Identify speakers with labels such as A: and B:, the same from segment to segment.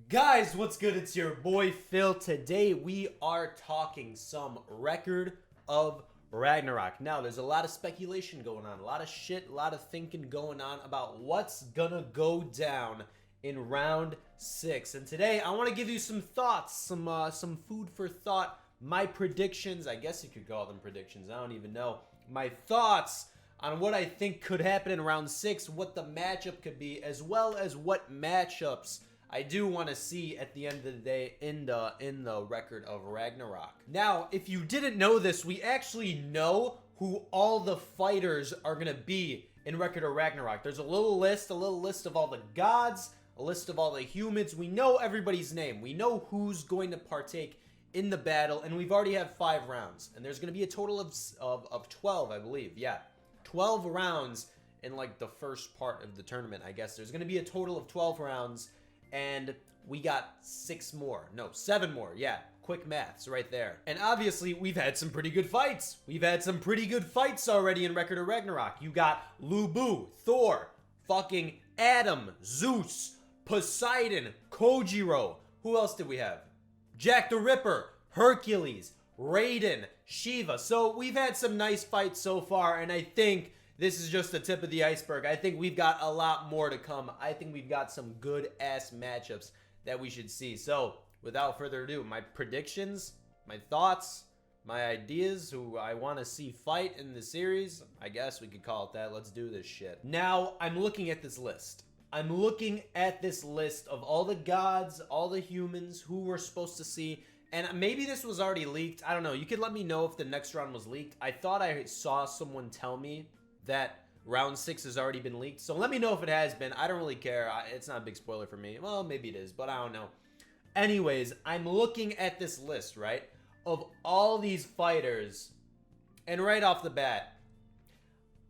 A: Guys, what's good? It's your boy Phil. Today we are talking some Record of Ragnarok. Now, there's a lot of speculation going on, a lot of shit, a lot of thinking going on about what's gonna go down in round 6. And today I want to give you some thoughts, some food for thought, my predictions. I guess you could call them predictions. I don't even know. My thoughts on what I think could happen in round 6, what the matchup could be, as well as what matchups I do want to see at the end of the day in the Record of Ragnarok. Now, if you didn't know this, we actually know who all the fighters are going to be in Record of Ragnarok. There's a little list of all the gods, a list of all the humans. We know everybody's name. We know who's going to partake in the battle, and we've already had 5 rounds. And there's going to be a total of 12, I believe. Yeah, 12 rounds in like the first part of the tournament, I guess. There's going to be a total of 12 rounds. And we got 7 more. Yeah, quick maths right there. And obviously, we've had some pretty good fights. We've had some pretty good fights already in Record of Ragnarok. You got Lubu, Thor, fucking Adam, Zeus, Poseidon, Kojiro. Who else did we have? Jack the Ripper, Hercules, Raiden, Shiva. So we've had some nice fights so far, and I think this is just the tip of the iceberg. I think we've got a lot more to come. I think we've got some good-ass matchups that we should see. So, without further ado, my predictions, my thoughts, my ideas, who I want to see fight in the series. I guess we could call it that. Let's do this shit. Now, I'm looking at this list. I'm looking at this list of all the gods, all the humans, who we're supposed to see. And maybe this was already leaked. I don't know. You could let me know if the next round was leaked. I thought I saw someone tell me that round 6 has already been leaked. So let me know if it has been. I don't really care. It's not a big spoiler for me. Well, maybe it is, but I don't know. Anyways, I'm looking at this list, right, of all these fighters. And right off the bat,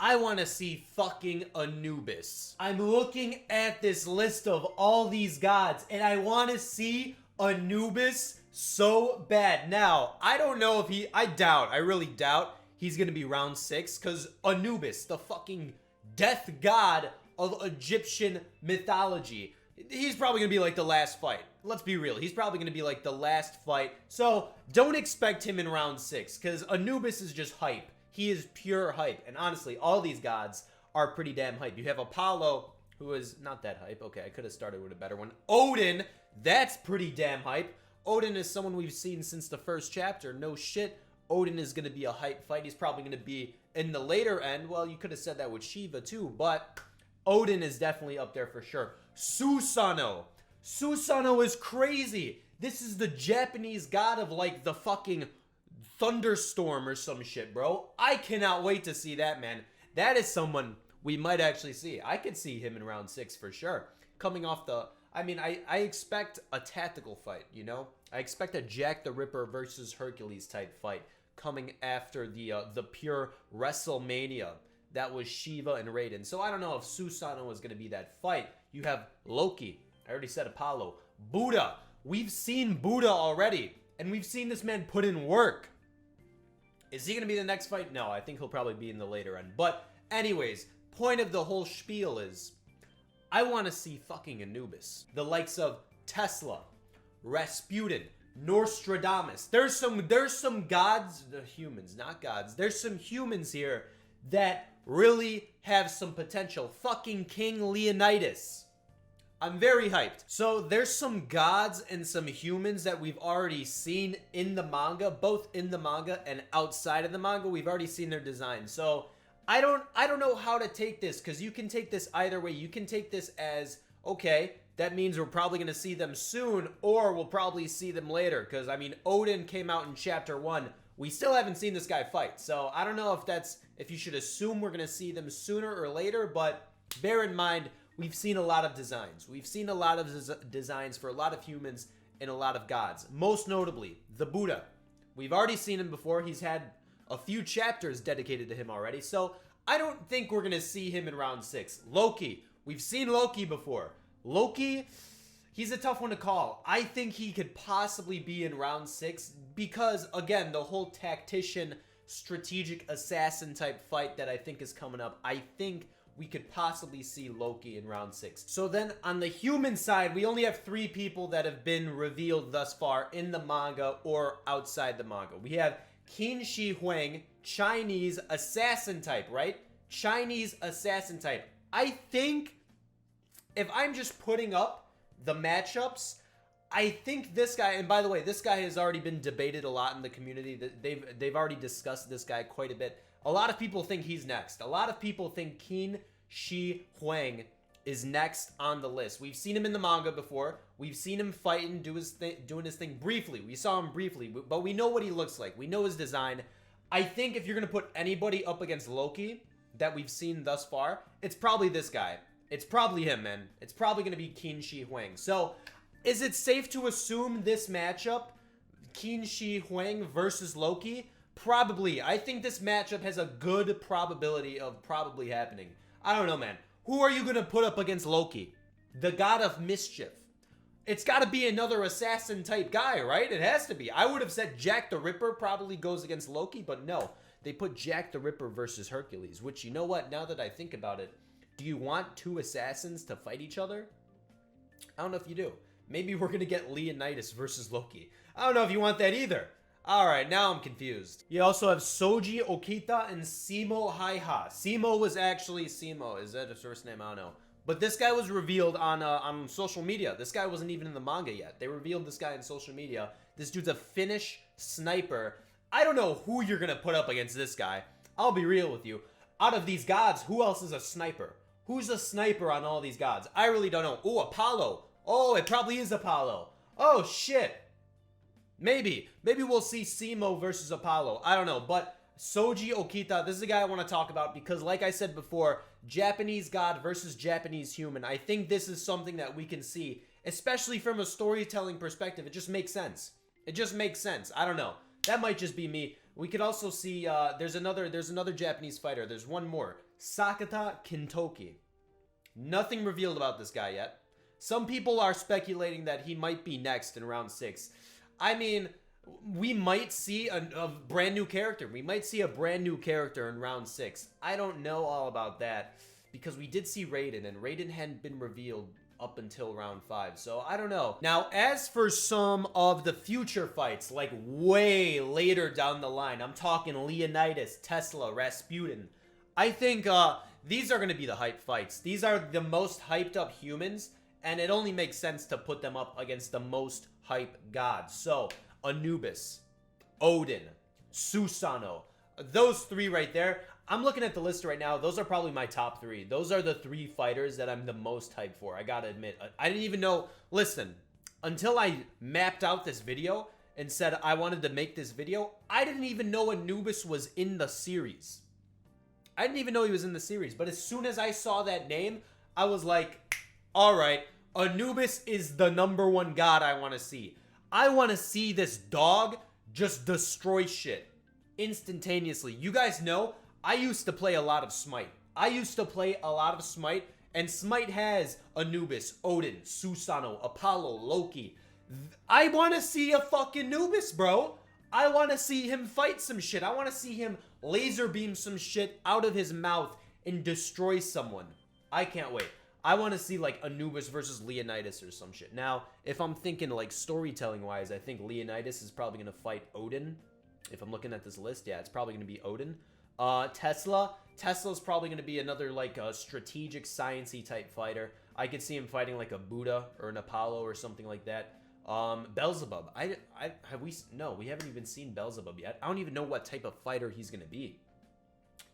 A: I want to see fucking ANUBIS. I'm looking at this list of all these gods, and I want to see ANUBIS so bad. Now, I don't know if I really doubt he's going to be round 6, because ANUBIS, the fucking death god of Egyptian mythology, he's probably going to be like the last fight. Let's be real. He's probably going to be like the last fight. So don't expect him in round 6, because ANUBIS is just hype. He is pure hype. And honestly, all these gods are pretty damn hype. You have Apollo, who is not that hype. Okay, I could have started with a better one. Odin, that's pretty damn hype. Odin is someone we've seen since the first chapter. No shit. Odin is going to be a hype fight. He's probably going to be in the later end. Well, you could have said that with Shiva too, but Odin is definitely up there for sure. Susanoo. Susanoo is crazy. This is the Japanese god of like the fucking thunderstorm or some shit, bro. I cannot wait to see that, man. That is someone we might actually see. I could see him in round 6 for sure. Coming off the... I expect a tactical fight, you know? I expect a Jack the Ripper versus Hercules type fight coming after the pure WrestleMania that was Shiva and Raiden. So I don't know if Susanoo is going to be that fight. You have Loki. I already said Apollo. Buddha. We've seen Buddha already, and we've seen this man put in work. Is he going to be the next fight? No, I think he'll probably be in the later end. But anyways, point of the whole spiel is I want to see fucking ANUBIS. The likes of Tesla, Rasputin, Nostradamus. There's some gods, the humans, not gods. There's some humans here that really have some potential. Fucking King Leonidas. I'm very hyped. So there's some gods and some humans that we've already seen in the manga, both in the manga and outside of the manga. We've already seen their design. So I don't know how to take this, because you can take this either way. You can take this as, okay, that means we're probably going to see them soon, or we'll probably see them later. Because, I mean, Odin came out in chapter 1. We still haven't seen this guy fight. So, I don't know if you should assume we're going to see them sooner or later. But bear in mind, we've seen a lot of designs. We've seen a lot of designs for a lot of humans and a lot of gods. Most notably, the Buddha. We've already seen him before. He's had a few chapters dedicated to him already. So, I don't think we're going to see him in round 6. Loki. We've seen Loki before. Loki, he's a tough one to call. I think he could possibly be in round 6 because, again, the whole tactician, strategic assassin type fight that I think is coming up, I think we could possibly see Loki in round 6. So then on the human side, we only have 3 people that have been revealed thus far in the manga or outside the manga. We have Qin Shi Huang, Chinese assassin type, right? Chinese assassin type. I think if I'm just putting up the matchups, I think this guy, and by the way, this guy has already been debated a lot in the community. They've already discussed this guy quite a bit. A lot of people think he's next. A lot of people think Qin Shi Huang is next on the list. We've seen him in the manga before. We've seen him fighting, doing his thing briefly. We saw him briefly, but we know what he looks like. We know his design. I think if you're going to put anybody up against Loki that we've seen thus far, it's probably this guy. It's probably him, man. It's probably going to be Qin Shi Huang. So, is it safe to assume this matchup, Qin Shi Huang versus Loki? Probably. I think this matchup has a good probability of probably happening. I don't know, man. Who are you going to put up against Loki? The god of mischief. It's got to be another assassin type guy, right? It has to be. I would have said Jack the Ripper probably goes against Loki, but no. They put Jack the Ripper versus Hercules, which, you know what? Now that I think about it, do you want 2 assassins to fight each other? I don't know if you do. Maybe we're going to get Leonidas versus Loki. I don't know if you want that either. Alright, now I'm confused. You also have Soji Okita and Simo Haiha. Simo was actually Simo. Is that his first name? I don't know. But this guy was revealed on social media. This guy wasn't even in the manga yet. They revealed this guy in social media. This dude's a Finnish sniper. I don't know who you're going to put up against this guy. I'll be real with you. Out of these gods, who else is a sniper? Who's a sniper on all these gods? I really don't know. Ooh, Apollo. Oh, it probably is Apollo. Oh, shit. Maybe we'll see Simo versus Apollo. I don't know, but Soji Okita, this is the guy I want to talk about because like I said before, Japanese god versus Japanese human. I think this is something that we can see, especially from a storytelling perspective. It just makes sense. It just makes sense. I don't know. That might just be me. We could also see, there's another Japanese fighter. There's one more. Sakata Kintoki. Nothing revealed about this guy yet. Some people are speculating that he might be next in round 6. I mean, we might see a brand new character. We might see a brand new character in round 6. I don't know all about that because we did see Raiden, and Raiden hadn't been revealed up until round 5. So I don't know. Now, as for some of the future fights, like way later down the line, I'm talking Leonidas, Tesla, Rasputin. I think these are going to be the hype fights. These are the most hyped up humans, and it only makes sense to put them up against the most hype gods. So, Anubis, Odin, Susanoo, those 3 right there. I'm looking at the list right now. Those are probably my top 3. Those are the 3 fighters that I'm the most hyped for. I gotta admit, I didn't even know. Listen, until I mapped out this video and said I wanted to make this video, I didn't even know Anubis was in the series. I didn't even know he was in the series. But as soon as I saw that name, I was like, all right, Anubis is the #1 god I want to see. I want to see this dog just destroy shit instantaneously. You guys know, I used to play a lot of Smite. And Smite has Anubis, Odin, Susanoo, Apollo, Loki. I want to see a fucking Anubis, bro. I want to see him fight some shit. I want to see him laser beam some shit out of his mouth and destroy someone. I can't wait. I want to see like Anubis versus Leonidas or some shit. Now, if I'm thinking like storytelling wise, I think Leonidas is probably going to fight Odin. If I'm looking at this list, yeah, it's probably going to be Odin. Tesla's probably going to be another like a strategic sciencey type fighter. I could see him fighting like a Buddha or an Apollo or something like that. Beelzebub. No, we haven't even seen Beelzebub yet. I don't even know what type of fighter he's going to be.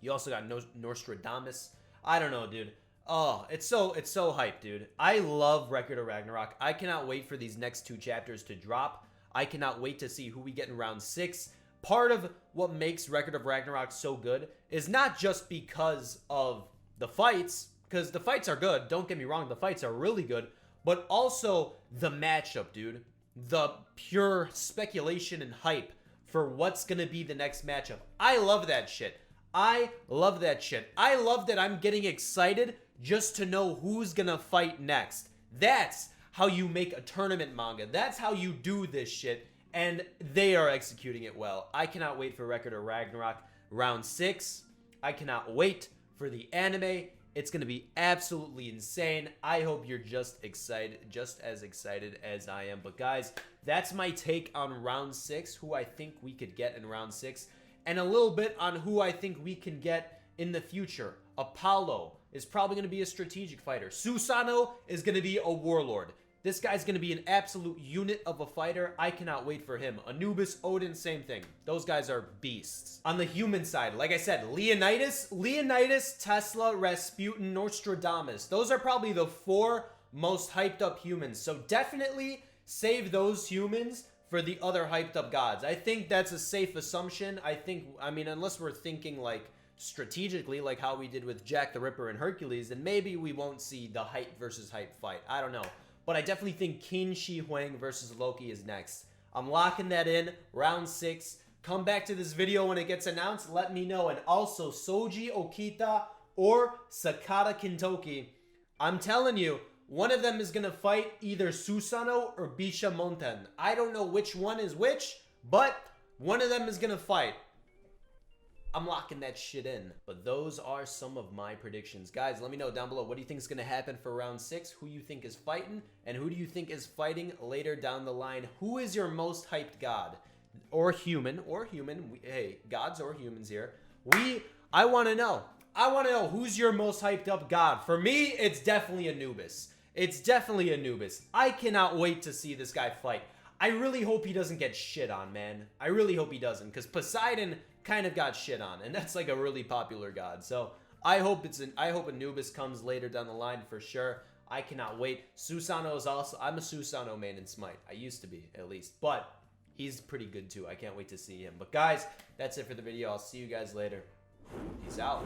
A: You also got Nostradamus. I don't know, dude. Oh, it's so hype, dude. I love Record of Ragnarok. I cannot wait for these next 2 chapters to drop. I cannot wait to see who we get in round 6. Part of what makes Record of Ragnarok so good is not just because of the fights, because the fights are good. Don't get me wrong, the fights are really good, but also the matchup, dude. The pure speculation and hype for what's going to be the next matchup. I love that shit. I love that shit. I love that I'm getting excited just to know who's gonna fight next. That's how you make a tournament manga. That's how you do this shit, and they are executing it well. I cannot wait for Record of Ragnarok round 6. I cannot wait for the anime. It's going to be absolutely insane. I hope you're just as excited as I am. But guys, that's my take on round 6, who I think we could get in round 6, and a little bit on who I think we can get in the future. Apollo is probably going to be a strategic fighter. Susanoo is going to be a warlord. This guy's going to be an absolute unit of a fighter. I cannot wait for him. Anubis, Odin, same thing. Those guys are beasts. On the human side, like I said, Leonidas, Tesla, Rasputin, Nostradamus. Those are probably the 4 most hyped up humans. So definitely save those humans for the other hyped up gods. I think that's a safe assumption. I mean, unless we're thinking like strategically, like how we did with Jack the Ripper and Hercules, then maybe we won't see the hype versus hype fight. I don't know. But I definitely think Qin Shi Huang versus Loki is next. I'm locking that in. Round 6. Come back to this video when it gets announced. Let me know. And also, Soji Okita or Sakata Kintoki. I'm telling you, one of them is going to fight either Susanoo or Bishamonten. I don't know which one is which, but one of them is going to fight. I'm locking that shit in. But those are some of my predictions. Guys, let me know down below. What do you think is going to happen for round 6? Who you think is fighting? And who do you think is fighting later down the line? Who is your most hyped god? Or human. Hey, gods or humans here. I want to know. I want to know who's your most hyped up god. For me, it's definitely Anubis. It's definitely Anubis. I cannot wait to see this guy fight. I really hope he doesn't get shit on, man. I really hope he doesn't. Because Poseidon kind of got shit on, and that's like a really popular god. So I hope Anubis comes later down the line for sure. I cannot wait. Susanoo is also, I'm a Susanoo main in Smite. I used to be, at least, but he's pretty good too. I can't wait to see him. But guys, that's it for the video. I'll see you guys later. Peace out.